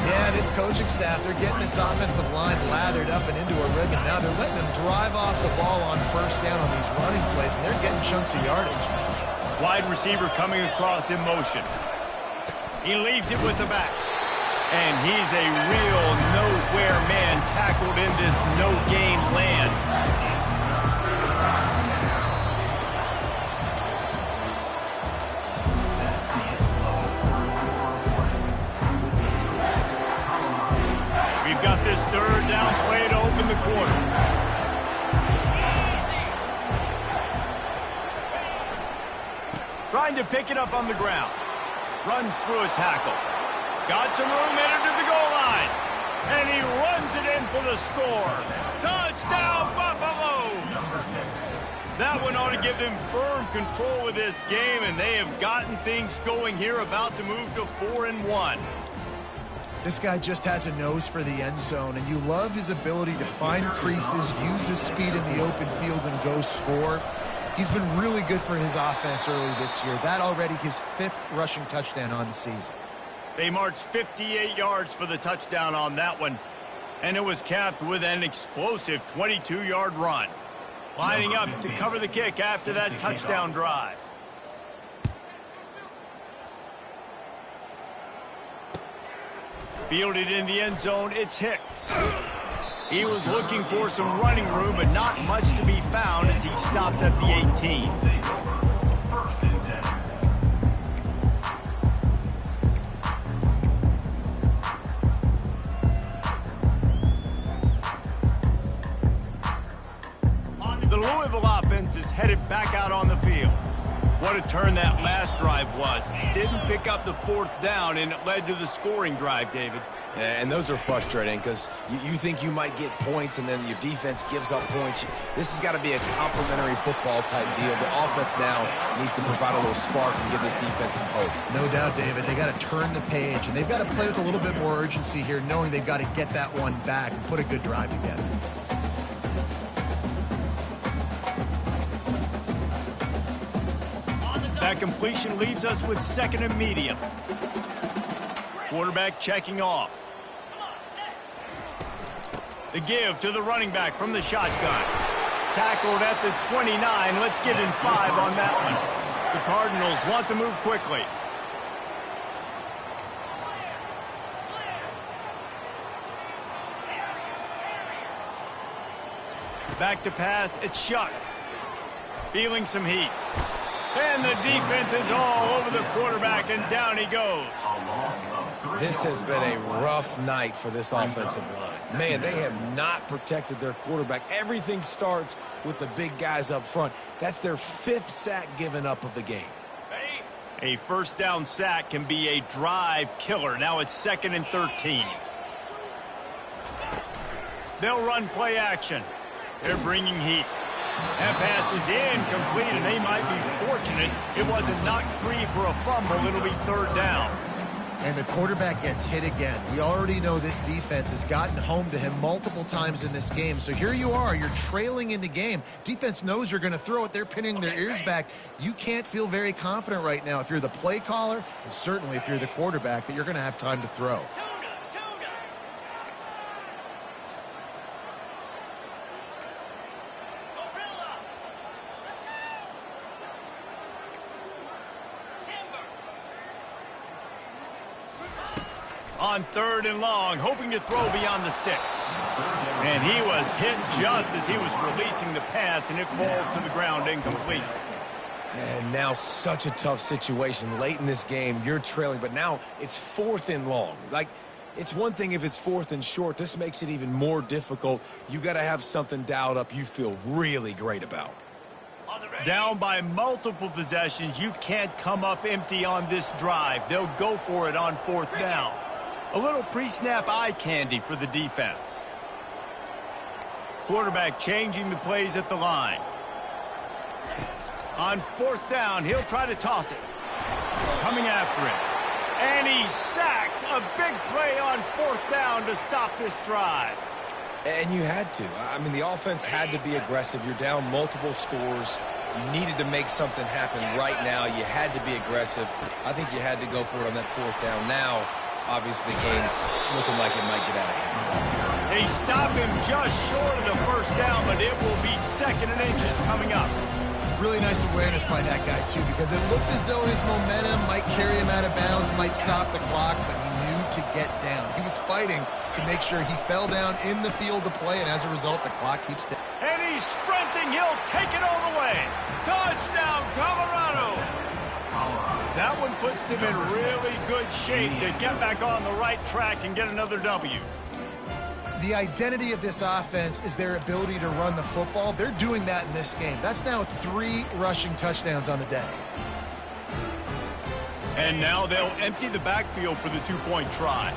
Yeah, this coaching staff, they're getting this offensive line lathered up and into a rhythm. Now they're letting them drive off the ball on first down on these running plays, and they're getting chunks of yardage. Wide receiver coming across in motion. He leaves it with the back. And he's a real nowhere man tackled in this no-gain land. We've got this third down play to open the quarter. Trying to pick it up on the ground. Runs through a tackle. Got some room headed to the goal line. And he runs it in for the score. Touchdown, Buffaloes! That one ought to give them firm control of this game, and they have gotten things going here, about to move to 4-1. This guy just has a nose for the end zone, and you love his ability to find creases, use his speed in the open field, and go score. He's been really good for his offense early this year. That already his 5th rushing touchdown on the season. They marched 58 yards for the touchdown on that one, and it was capped with an explosive 22-yard run. Lining up to cover the kick after that touchdown drive. Fielded in the end zone, it's Hicks. He was looking for some running room, but not much to be found as he stopped at the 18. Louisville offense is headed back out on the field. What a turn that last drive was. Didn't pick up the 4th down, and it led to the scoring drive, David. And those are frustrating because you think you might get points and then your defense gives up points. This has got to be a complementary football type deal. The offense now needs to provide a little spark and give this defense some hope. No doubt, David. They got to turn the page, and they've got to play with a little bit more urgency here, knowing they've got to get that one back and put a good drive together. That completion leaves us with 2nd and medium. Quarterback checking off. The give to the running back from the shotgun. Tackled at the 29. Let's give him 5 on that one. The Cardinals want to move quickly. Back to pass. It's Shuck. Feeling some heat. And the defense is all over the quarterback, and down he goes. This has been a rough night for this offensive line. Man, they have not protected their quarterback. Everything starts with the big guys up front. That's their 5th sack given up of the game. A 1st down sack can be a drive killer. Now it's 2nd and 13. They'll run play action. They're bringing heat. That pass is incomplete, and they might be fortunate it wasn't knocked free for a fumble. It'll be 3rd down. And the quarterback gets hit again. We already know this defense has gotten home to him multiple times in this game. So here you are. You're trailing in the game. Defense knows you're going to throw it. They're pinning their ears back. You can't feel very confident right now if you're the play caller, and certainly if you're the quarterback, that you're going to have time to throw. On 3rd and long, hoping to throw beyond the sticks. And he was hit just as he was releasing the pass, and it falls to the ground incomplete. And now such a tough situation. Late in this game, you're trailing, but now it's 4th and long. Like, it's one thing if it's 4th and short. This makes it even more difficult. You got to have something dialed up you feel really great about. Down by multiple possessions, you can't come up empty on this drive. They'll go for it on 4th down. A little pre-snap eye candy for the defense. Quarterback changing the plays at the line. On 4th down, he'll try to toss it. Coming after it. And he's sacked. A big play on 4th down to stop this drive. And you had to. I mean, the offense had to be aggressive. You're down multiple scores. You needed to make something happen right now. You had to be aggressive. I think you had to go for it on that 4th down. Now, obviously, the game's looking like it might get out of hand. They stop him just short of the 1st down, but it will be 2nd and inches coming up. Really nice awareness by that guy, too, because it looked as though his momentum might carry him out of bounds, might stop the clock, but he knew to get down. He was fighting to make sure he fell down in the field to play, and as a result, the clock keeps ticking. And he's sprinting. He'll take it all the way. Touchdown, Colorado. That one puts them in really good shape to get back on the right track and get another W. The identity of this offense is their ability to run the football. They're doing that in this game. That's now 3 rushing touchdowns on the day. And now they'll empty the backfield for the 2-point try.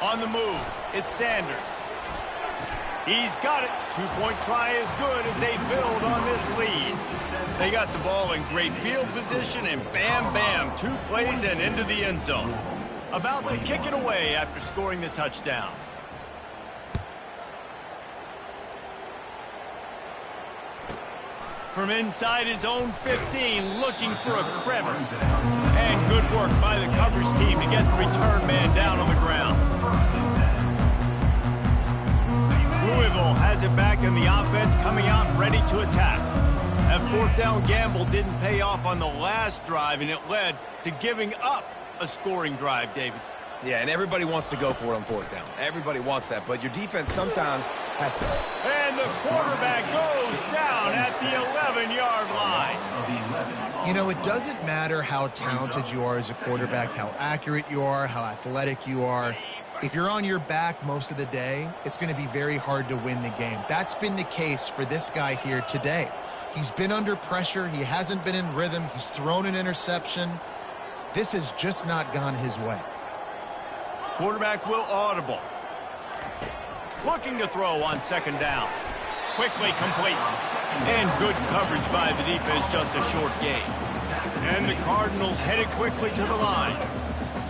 On the move, it's Sanders. He's got it. 2-point try is good as they build on this lead. They got the ball in great field position, and bam, bam, 2 plays and into the end zone. About to kick it away after scoring the touchdown. From inside his own 15, looking for a crevice. And good work by the coverage team to get the return man down on the ground. Louisville has it back in the offense, coming out ready to attack. That 4th down gamble didn't pay off on the last drive, and it led to giving up a scoring drive, David. Yeah, and everybody wants to go for it on 4th down. Everybody wants that, but your defense sometimes has to. And the quarterback goes down at the 11-yard line. You know, it doesn't matter how talented you are as a quarterback, how accurate you are, how athletic you are. If you're on your back most of the day, it's going to be very hard to win the game. That's been the case for this guy here today. He's been under pressure. He hasn't been in rhythm. He's thrown an interception. This has just not gone his way. Quarterback will audible. Looking to throw on second down. Quickly complete. And good coverage by the defense, just a short gain. And the Cardinals headed quickly to the line.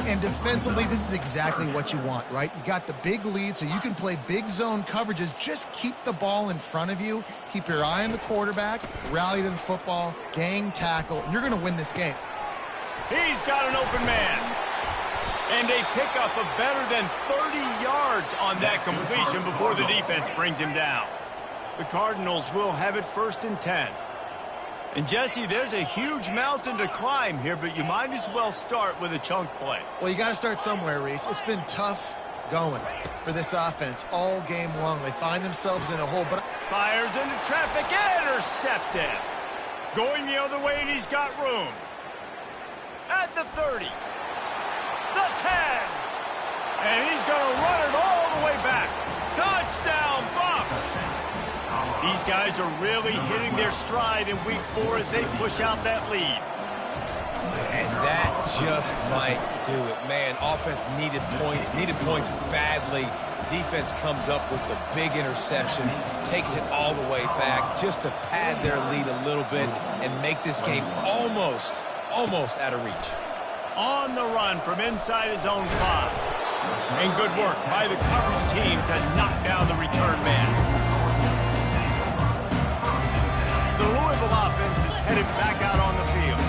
And defensively, this is exactly what you want, right? You got the big lead, so you can play big zone coverages. Just keep the ball in front of you. Keep your eye on the quarterback. Rally to the football. Gang tackle. And you're going to win this game. He's got an open man. And a pickup of better than 30 yards on that completion before the defense brings him down. The Cardinals will have it 1st and 10. And, Jesse, there's a huge mountain to climb here, but you might as well start with a chunk play. Well, you got to start somewhere, Reese. It's been tough going for this offense all game long. They find themselves in a hole, but Fires into traffic, intercepted. Going the other way, and he's got room. At the 30. The 10. And he's going to run it all the way back. Touchdown, Bucs. These guys are really hitting their stride in week 4 as they push out that lead. And that just might do it. Man, offense needed points badly. Defense comes up with the big interception, takes it all the way back just to pad their lead a little bit and make this game almost out of reach. On the run from inside his own 5. And good work by the coverage team to knock down the return man. The Louisville offense is headed back out on the field.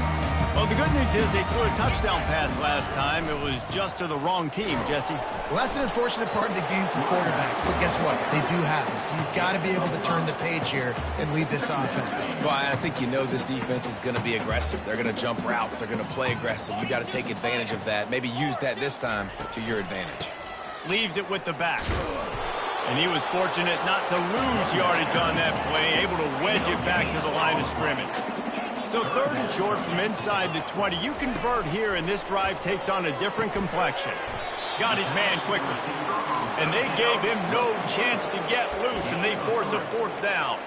Well, the good news is they threw a touchdown pass last time. It was just to the wrong team, Jesse. well, that's an unfortunate part of the game for quarterbacks. But guess what? They do happen. So you've got to be able to turn the page here and lead this offense. Well, I think you know this defense is going to be aggressive. They're going to jump routes. They're going to play aggressive. You got to take advantage of that. Maybe use that this time to your advantage. Leaves it with the back. And he was fortunate not to lose yardage on that play, able to wedge it back to the line of scrimmage. So 3rd and short from inside the 20. You convert here, and this drive takes on a different complexion. Got his man quickly. And they gave him no chance to get loose, and they force a 4th down.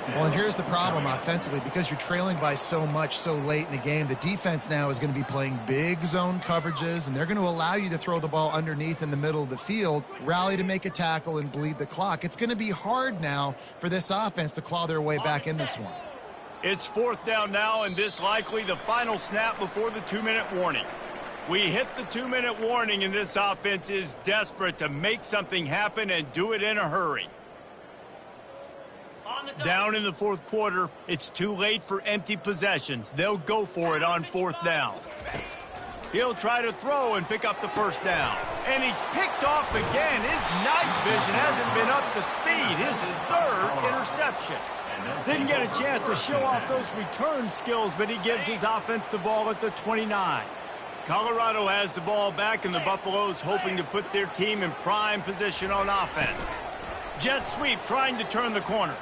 Well, and here's the problem offensively. Because you're trailing by so much so late in the game, the defense now is going to be playing big zone coverages, and they're going to allow you to throw the ball underneath in the middle of the field, rally to make a tackle, and bleed the clock. It's going to be hard now for this offense to claw their way back in this one. It's 4th down now, and this likely the final snap before the 2-minute warning. We hit the 2-minute warning, and this offense is desperate to make something happen and do it in a hurry. Down in the 4th quarter, it's too late for empty possessions. They'll go for it on 4th down. He'll try to throw and pick up the 1st down. And he's picked off again. His night vision hasn't been up to speed. His 3rd interception. Didn't get a chance to show off those return skills, but he gives his offense the ball at the 29. Colorado has the ball back, and the Buffaloes hoping to put their team in prime position on offense. Jet sweep trying to turn the corner.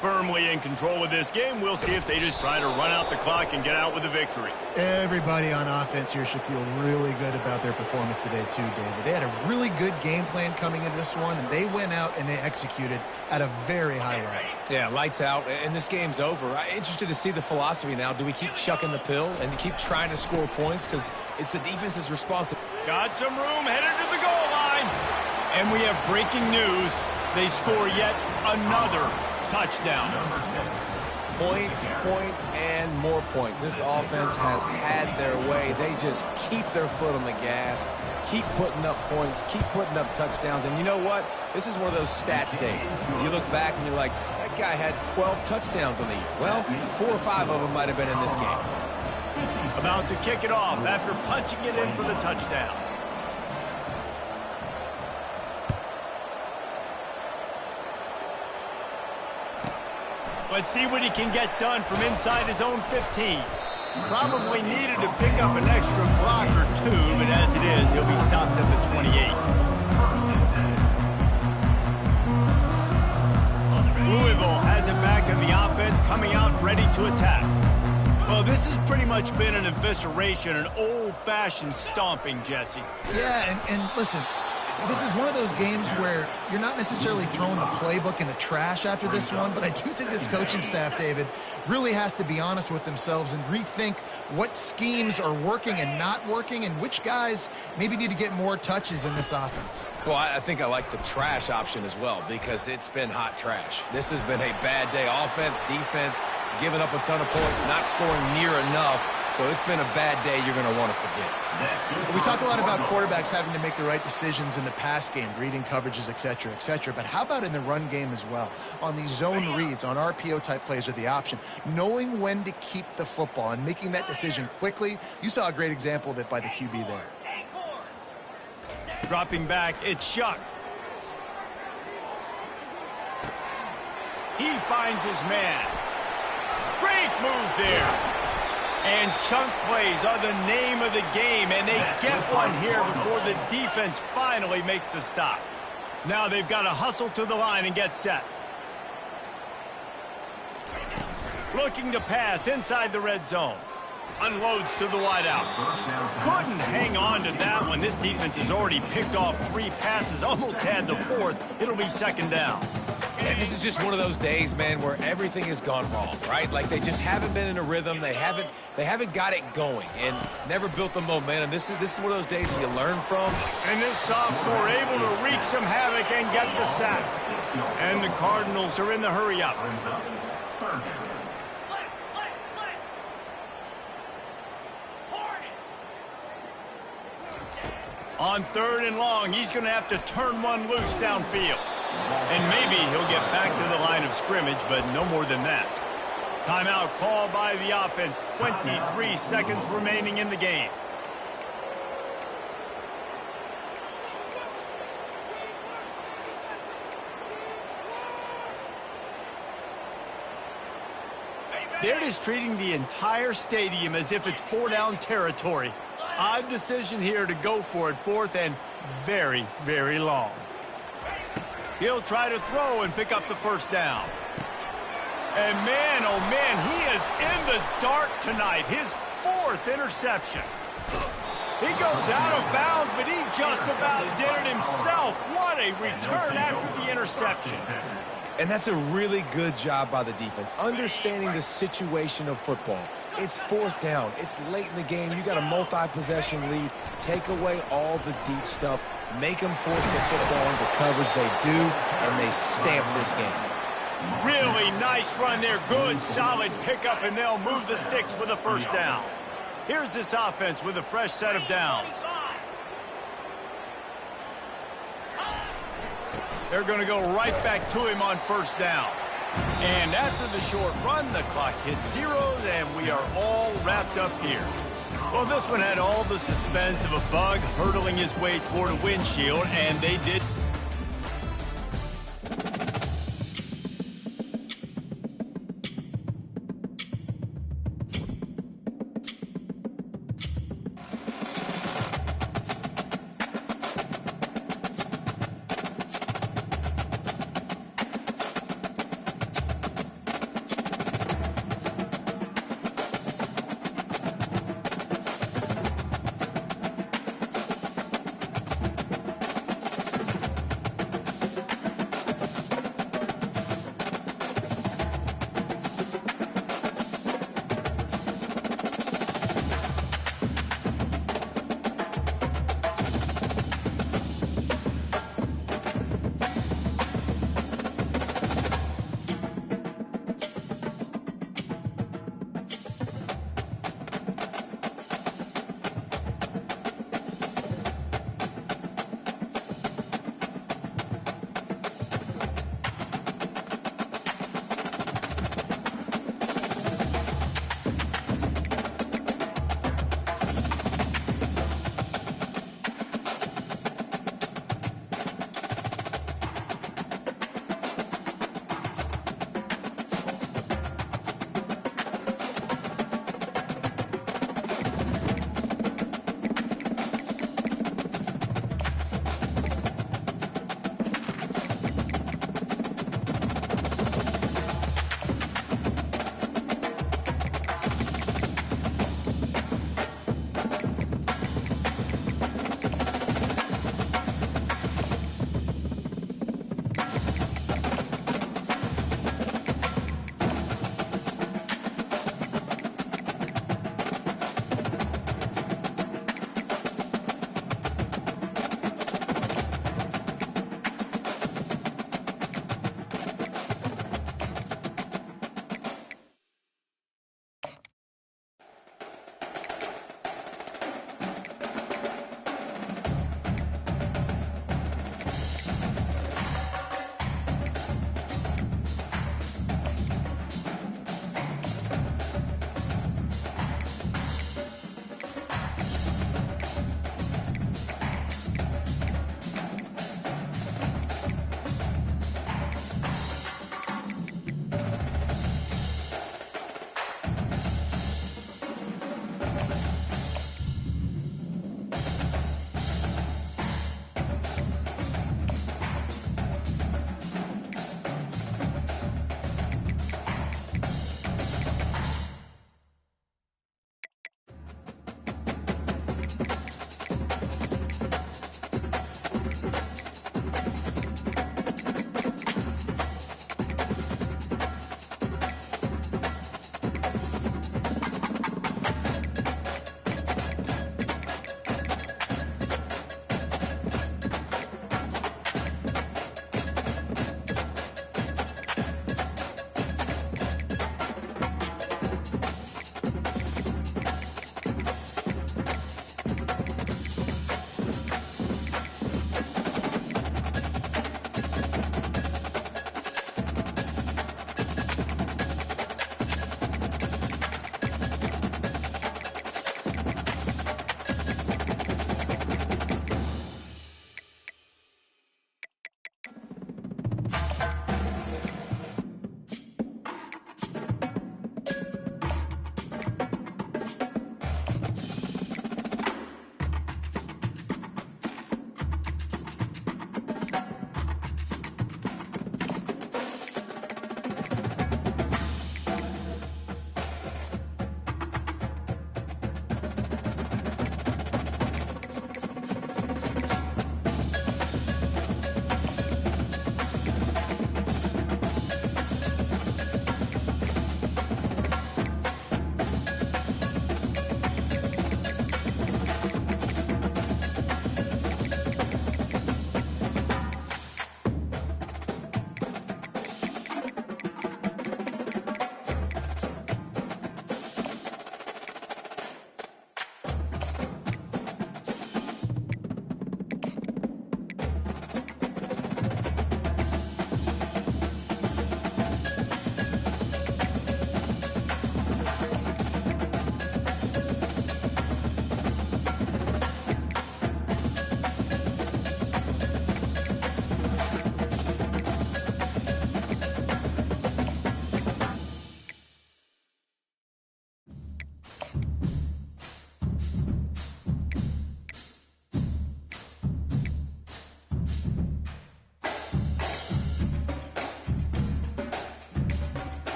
Firmly in control of this game. We'll see if they just try to run out the clock and get out with a victory. Everybody on offense here should feel really good about their performance today too, David. They had a really good game plan coming into this one, and they went out and they executed at a very high level. Yeah, lights out, and this game's over. I'm interested to see the philosophy now. Do we keep chucking the pill and keep trying to score points? Because it's the defense's responsibility. Got some room, headed to the goal line. And we have breaking news. They score yet another touchdown. Points, and more points. This offense has had their way. They just keep their foot on the gas, keep putting up points, keep putting up touchdowns. And you know what? This is one of those stats days. You look back and you're like, that guy had 12 touchdowns on the year. Well, 4 or 5 of them might have been in this game. About to kick it off after punching it in for the touchdown. Let's see what he can get done from inside his own 15. Probably needed to pick up an extra block or 2, but as it is, he'll be stopped at the 28. Louisville has it back in the offense, coming out ready to attack. Well, this has pretty much been an evisceration, an old-fashioned stomping, Jesse. Yeah, and listen, This is one of those games where you're not necessarily throwing the playbook in the trash after this one, but I do think this coaching staff, David, really has to be honest with themselves and rethink what schemes are working and not working and which guys maybe need to get more touches in this offense. Well, I think I like the trash option as well because it's been hot trash. This has been a bad day. Offense, defense, giving up a ton of points, not scoring near enough. So it's been a bad day you're going to want to forget. We talk a lot about quarterbacks having to make the right decisions in the pass game, reading coverages, et cetera, but how about in the run game as well? On these zone reads, on RPO-type plays or the option, knowing when to keep the football and making that decision quickly. You saw a great example of it by the QB there. Dropping back, it's Shuck. He finds his man. Great move there. And chunk plays are the name of the game, and they get one here before the defense finally makes the stop. Now they've got to hustle to the line and get set. Looking to pass inside the red zone. Unloads to the wideout. Couldn't hang on to that one. This defense has already picked off 3 passes, almost had the 4th. It'll be second down. And this is just one of those days, man, where everything has gone wrong, right? Like they just haven't been in a rhythm. They haven't got it going and never built the momentum. This is one of those days that you learn from. And this sophomore able to wreak some havoc and get the sack. And the Cardinals are in the hurry up. On 3rd and long, he's going to have to turn one loose downfield. And maybe he'll get back to the line of scrimmage, but no more than that. Timeout called by the offense. 23 seconds remaining in the game. They're just treating the entire stadium as if it's 4-down territory. Odd decision here to go for it, 4th and very, very long. He'll try to throw and pick up the first down. And man, oh man, he is in the dark tonight. His 4th interception. He goes out of bounds, but he just about did it himself. What a return after the interception. And that's a really good job by the defense, understanding the situation of football. It's 4th down. It's late in the game. You got a multi-possession lead. Take away all the deep stuff. Make them force the football into coverage. They do, and they stamp this game. Really nice run there. Good, solid pickup, and they'll move the sticks with a first down. Here's this offense with a fresh set of downs. They're going to go right back to him on first down. And after the short run, the clock hits 0, and we are all wrapped up here. Well, this one had all the suspense of a bug hurtling his way toward a windshield, and they did